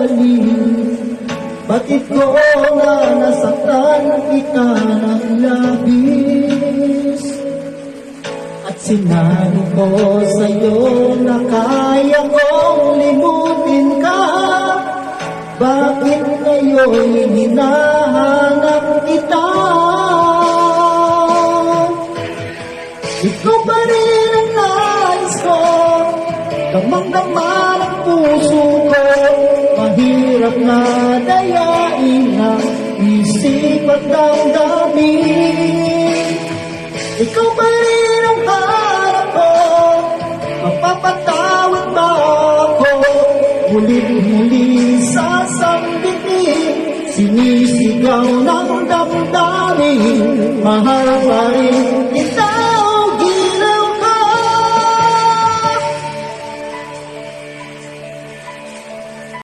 balik. Bakit ko na nasaktan kita ng labis? At sinabi ko sa'yo na kaya kong limutin ka. Bakit ngayon hinahanap kita? Ikaw pa rin ang nais ko, damang-dama ng puso ko. Mahirap na dayain ang isip at damdamin. Ikaw pa rin ang harap ko, mapapatawad ba ako? Muli-muli sasambitin, sinisigaw ng damdamin, mahal pa rin